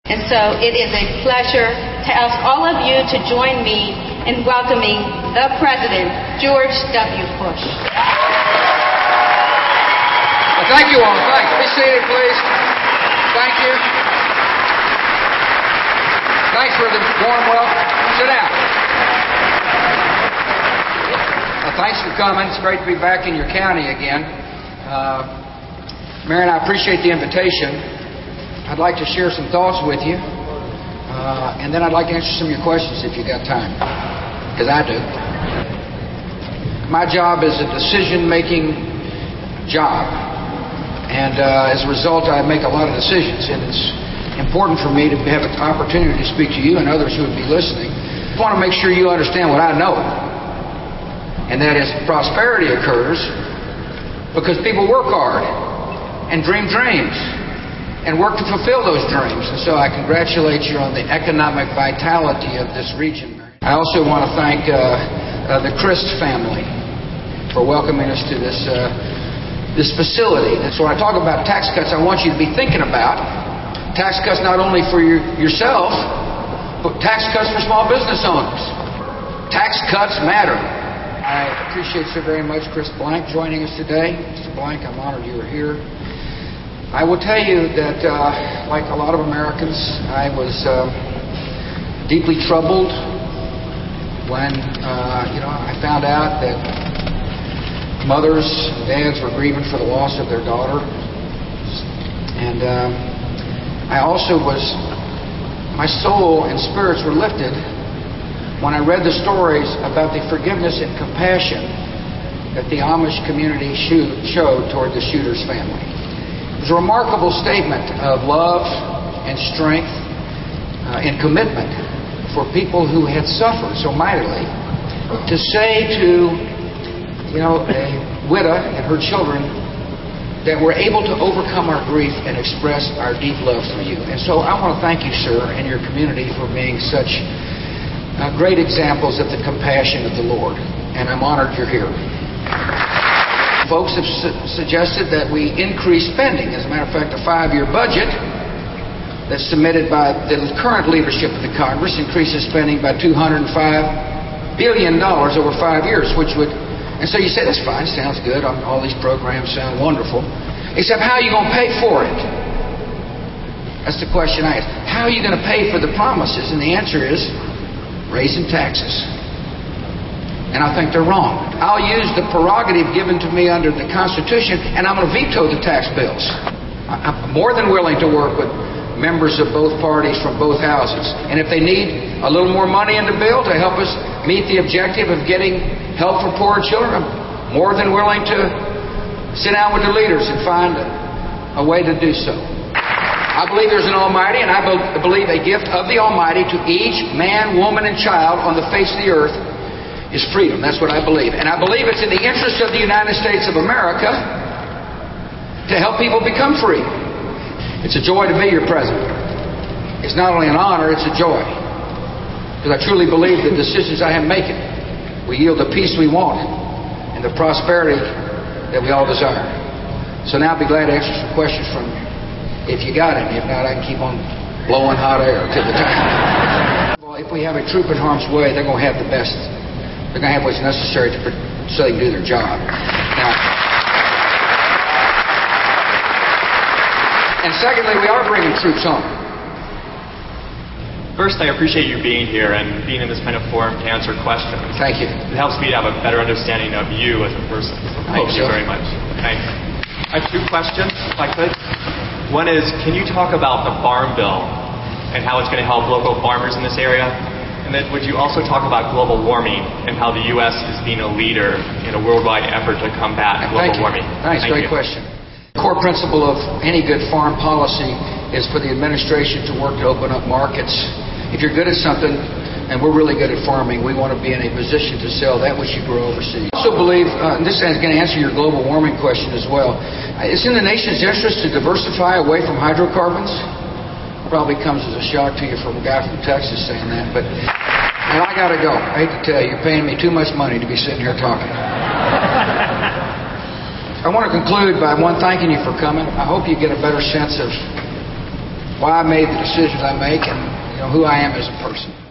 And so it is a pleasure to ask all of you to join me in welcoming the President, George W. Bush. Well, thank you all. Thanks. Be seated, please. Thank you. Thanks for the warm welcome. Sit down. Well, thanks for coming. It's great to be back in your county again. Marion, I appreciate the invitation. I'd like to share some thoughts with you, and then I'd like to answer some of your questions if you got time, because I do. My job is a decision-making job, and as a result, I make a lot of decisions, and it's important for me to have an opportunity to speak to you and others who would be listening. I want to make sure you understand what I know, and that is prosperity occurs because people work hard and dream dreams and work to fulfill those dreams. And so I congratulate you on the economic vitality of this region. I also want to thank the Christ family for welcoming us to this facility. And so when I talk about tax cuts, I want you to be thinking about tax cuts not only for yourself, but tax cuts for small business owners. Tax cuts matter. I appreciate so very much Chris Blank joining us today. Mr. Blank, I'm honored you were here. I will tell you that, like a lot of Americans, I was deeply troubled when, I found out that mothers and dads were grieving for the loss of their daughter. And I also my soul and spirits were lifted when I read the stories about the forgiveness and compassion that the Amish community showed toward the shooter's family. It was a remarkable statement of love and strength and commitment for people who had suffered so mightily to say to, a widow and her children that we're able to overcome our grief and express our deep love for you. And so I want to thank you, sir, and your community for being such great examples of the compassion of the Lord. And I'm honored you're here. Folks have suggested that we increase spending. As a matter of fact, a 5-year budget that's submitted by the current leadership of the Congress increases spending by $205 billion over 5 years, which would... And so you say, that's fine, sounds good, all these programs sound wonderful, except how are you going to pay for it? That's the question I ask. How are you going to pay for the promises? And the answer is raising taxes. And I think they're wrong. I'll use the prerogative given to me under the Constitution, and I'm going to veto the tax bills. I'm more than willing to work with members of both parties from both houses. And if they need a little more money in the bill to help us meet the objective of getting help for poor children, I'm more than willing to sit down with the leaders and find a way to do so. I believe there's an Almighty, and I believe a gift of the Almighty to each man, woman, and child on the face of the earth is freedom. That's what I believe. And I believe it's in the interest of the United States of America to help people become free. It's a joy to be your president. It's not only an honor, it's a joy. Because I truly believe the decisions I am making will yield the peace we want and the prosperity that we all desire. So now I'll be glad to answer some questions from you, if you got any. If not, I can keep on blowing hot air till the time. Well, if we have a troop in harm's way, they're going to have the best. They're going to have what's necessary so they can do their job. Now, and secondly, we are bringing troops home. First, I appreciate you being here and being in this kind of forum to answer questions. Thank you. It helps me to have a better understanding of you as a person. So thank you very much. Thanks. I have 2 questions, if I could. One is, can you talk about the Farm Bill and how it's going to help local farmers in this area? And then would you also talk about global warming and how the U.S. is being a leader in a worldwide effort to combat global warming? Thanks. Great question. The core principle of any good farm policy is for the administration to work to open up markets. If you're good at something, and we're really good at farming, we want to be in a position to sell that which you grow overseas. I also believe, and this is going to answer your global warming question as well, it's in the nation's interest to diversify away from hydrocarbons. Probably comes as a shock to you from a guy from Texas saying that, but and I gotta go. I hate to tell you, you're paying me too much money to be sitting here talking. I want to conclude by thanking you for coming. I hope you get a better sense of why I made the decisions I make, and who I am as a person.